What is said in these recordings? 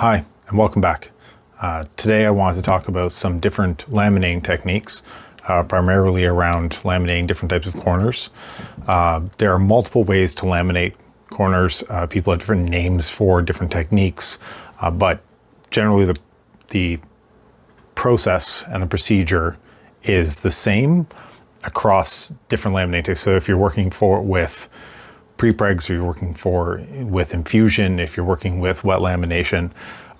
Hi, and welcome back. Today I wanted to talk about some different laminating techniques, primarily around laminating different types of corners. There are multiple ways to laminate corners. People have different names for different techniques, but generally the process and the procedure is the same across different laminating techniques. So if you're working with prepregs, or you're working with infusion, if you're working with wet lamination,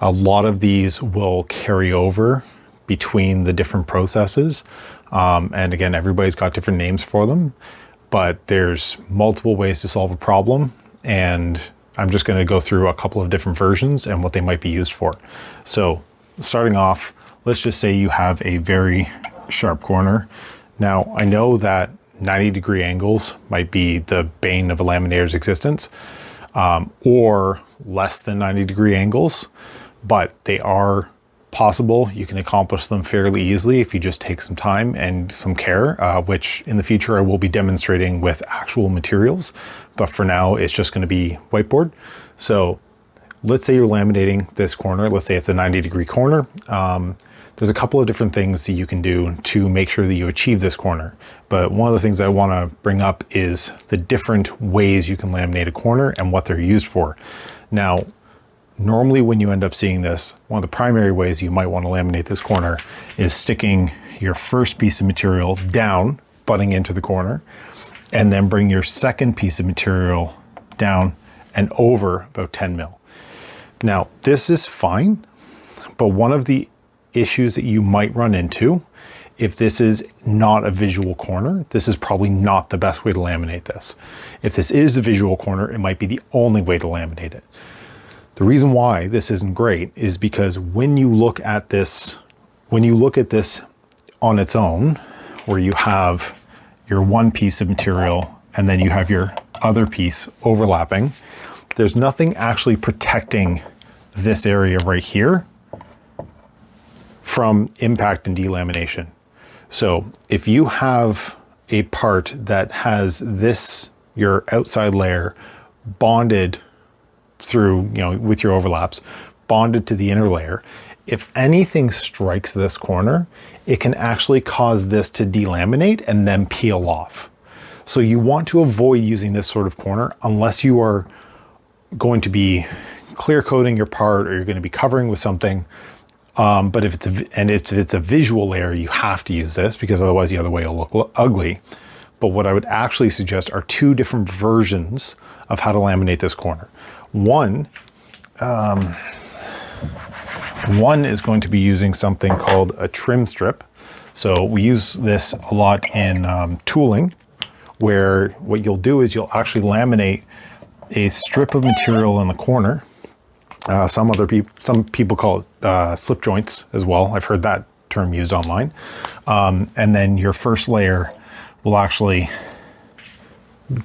a lot of these will carry over between the different processes. And again, everybody's got different names for them, but there's multiple ways to solve a problem. And I'm just going to go through a couple of different versions and what they might be used for. So starting off, let's just say you have a very sharp corner. Now, I know that 90-degree angles might be the bane of a laminator's existence, or less than 90-degree angles, but they are possible. You can accomplish them fairly easily if you just take some time and some care, which in the future I will be demonstrating with actual materials, but for now it's just going to be whiteboard. So let's say you're laminating this corner. Let's say it's a 90-degree corner. There's a couple of different things that you can do to make sure that you achieve this corner. But one of the things I want to bring up is the different ways you can laminate a corner and what they're used for. Now, normally when you end up seeing this, one of the primary ways you might want to laminate this corner is sticking your first piece of material down, butting into the corner, and then bring your second piece of material down and over about 10 mil. Now, this is fine, but one of the issues that you might run into, if this is not a visual corner, this is probably not the best way to laminate this. If this is a visual corner, it might be the only way to laminate it. The reason why this isn't great is because when you look at this on its own, where you have your one piece of material and then you have your other piece overlapping, there's nothing actually protecting this area right here from impact and delamination. So if you have a part that has your outside layer bonded through, with your overlaps, bonded to the inner layer, if anything strikes this corner, it can actually cause this to delaminate and then peel off. So you want to avoid using this sort of corner unless you are going to be clear coating your part or you're going to be covering with something. But if it's a visual layer, you have to use this because otherwise the other way will look ugly. But what I would actually suggest are two different versions of how to laminate this corner. One is going to be using something called a trim strip. So we use this a lot in tooling, where what you'll do is you'll actually laminate a strip of material in the corner. Some people call it slip joints as well. I've heard that term used online. And then your first layer will actually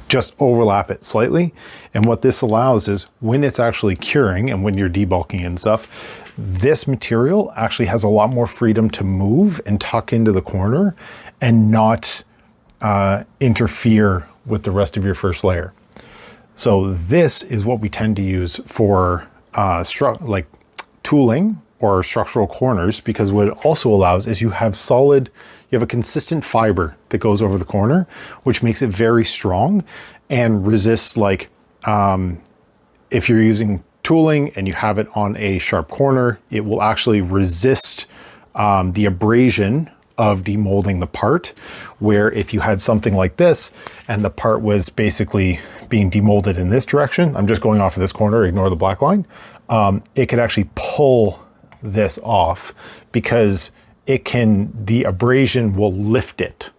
just overlap it slightly. And what this allows is when it's actually curing and when you're debulking and stuff, this material actually has a lot more freedom to move and tuck into the corner and not interfere with the rest of your first layer. So this is what we tend to use for like tooling or structural corners, because what it also allows is you have a consistent fiber that goes over the corner, which makes it very strong and resists, like if you're using tooling and you have it on a sharp corner, it will actually resist the abrasion of demolding the part, where if you had something like this and the part was basically being demolded in this direction, I'm just going off of this corner, ignore the black line, it could actually pull this off because the abrasion will lift it,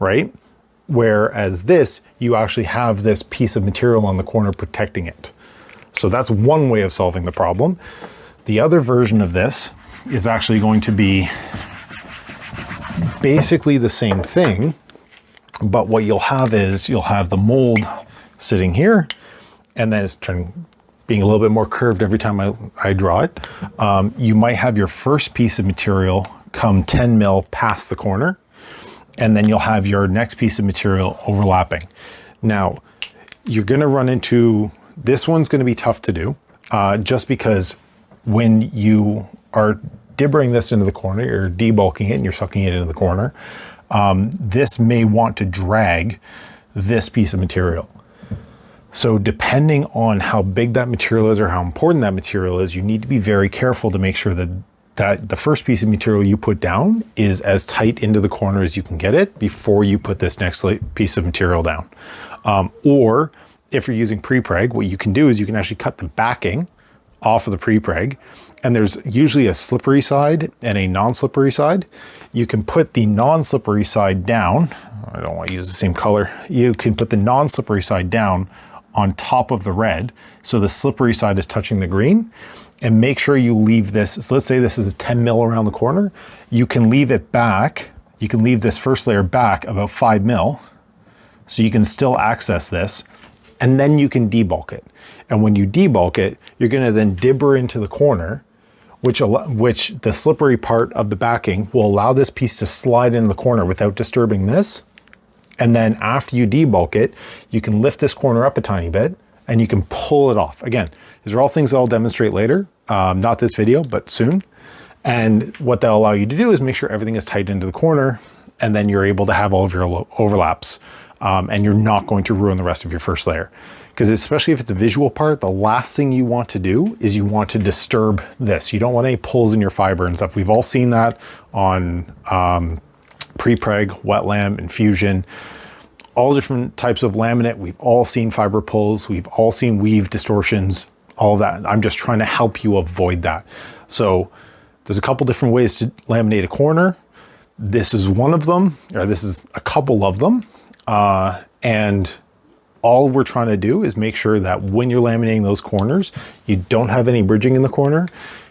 right? Whereas this, you actually have this piece of material on the corner protecting it. So that's one way of solving the problem. The other version of this is actually going to be basically the same thing, but what you'll have is you'll have the mold sitting here, and then it's being a little bit more curved every time I draw it. You might have your first piece of material come 10 mil past the corner, and then you'll have your next piece of material overlapping. Now, you're gonna run into, this one's gonna be tough to do, just because when you are dibbering this into the corner, you're debulking it and you're sucking it into the corner, this may want to drag this piece of material. So depending on how big that material is or how important that material is, you need to be very careful to make sure that the first piece of material you put down is as tight into the corner as you can get it before you put this next piece of material down. Or if you're using pre-preg, what you can do is you can actually cut the backing off of the pre-preg, and there's usually a slippery side and a non-slippery side. You can put the non-slippery side down. I don't want to use the same color. You can put the non-slippery side down on top of the red, so the slippery side is touching the green, and make sure you leave this. So let's say this is a 10 mil around the corner. You can leave it back. You can leave this first layer back about 5 mil, so you can still access this, and then you can debulk it. And when you debulk it, you're gonna then dibber into the corner, which the slippery part of the backing will allow this piece to slide in the corner without disturbing this. And then after you debulk it, you can lift this corner up a tiny bit and you can pull it off. Again, these are all things I'll demonstrate later, not this video, but soon. And what they'll allow you to do is make sure everything is tight into the corner, and then you're able to have all of your overlaps, and you're not going to ruin the rest of your first layer. Because especially if it's a visual part, the last thing you want to do is you want to disturb this. You don't want any pulls in your fiber and stuff. We've all seen that on pre-preg, wet lam, infusion, all different types of laminate. We've all seen fiber pulls. We've all seen weave distortions, all of that. I'm just trying to help you avoid that. So there's a couple different ways to laminate a corner. This is one of them, or this is a couple of them. And all we're trying to do is make sure that when you're laminating those corners, you don't have any bridging in the corner,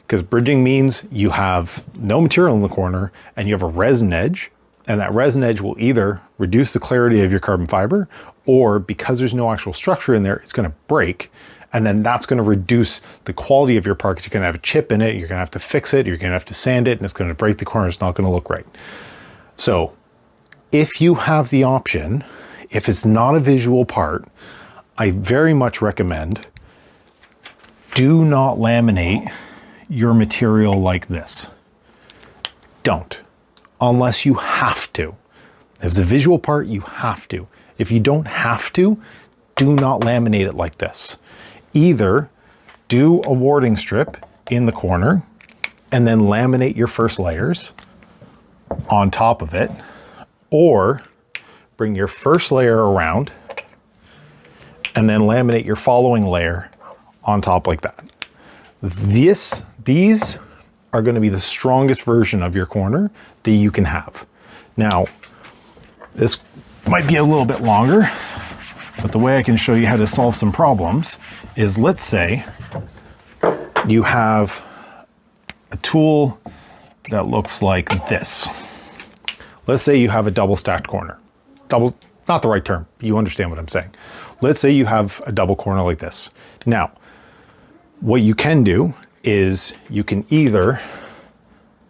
because bridging means you have no material in the corner and you have a resin edge, and that resin edge will either reduce the clarity of your carbon fiber, or because there's no actual structure in there, it's gonna break, and then that's gonna reduce the quality of your part, because you're gonna have a chip in it, you're gonna have to fix it, you're gonna have to sand it, and it's gonna break the corner, it's not gonna look right. So if you have the option, if it's not a visual part, I very much recommend do not laminate your material like this. Don't, unless you have to. If it's a visual part, you have to. If you don't have to, do not laminate it like this. Either do a warding strip in the corner and then laminate your first layers on top of it, or bring your first layer around and then laminate your following layer on top like that. These are going to be the strongest version of your corner that you can have. Now, this might be a little bit longer, but the way I can show you how to solve some problems is, let's say you have a tool that looks like this. Let's say you have a double stacked corner. Double, not the right term, you understand what I'm saying. Let's say you have a double corner like this. Now, what you can do is you can either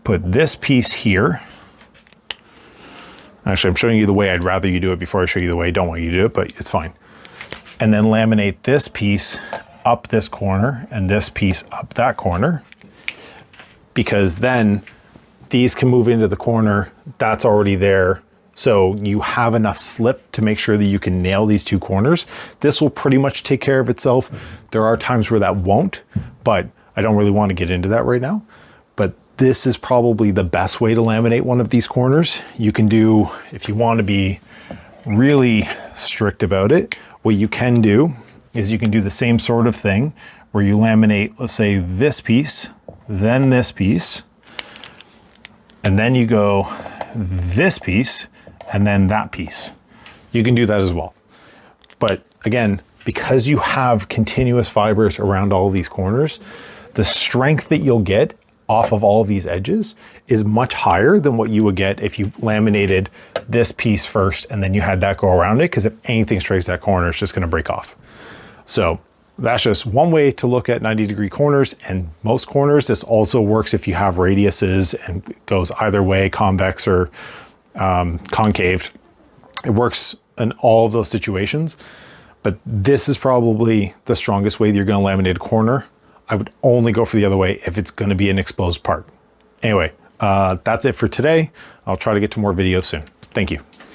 put this piece here. Actually, I'm showing you the way I'd rather you do it before I show you the way I don't want you to do it, but it's fine. And then laminate this piece up this corner and this piece up that corner, because then these can move into the corner, that's already there. So you have enough slip to make sure that you can nail these two corners. This will pretty much take care of itself. There are times where that won't, but I don't really want to get into that right now. But this is probably the best way to laminate one of these corners. You can do, if you want to be really strict about it, what you can do is you can do the same sort of thing where you laminate, let's say this piece, then this piece, and then you go this piece, and then that piece. You can do that as well. But again, because you have continuous fibers around all of these corners, the strength that you'll get off of all of these edges is much higher than what you would get if you laminated this piece first and then you had that go around it, because if anything strikes that corner, it's just gonna break off. So that's just one way to look at 90-degree corners and most corners. This also works if you have radiuses and it goes either way, convex or concave. It works in all of those situations, but this is probably the strongest way that you're going to laminate a corner. I would only go for the other way if it's going to be an exposed part. Anyway, that's it for today. I'll try to get to more videos soon. Thank you.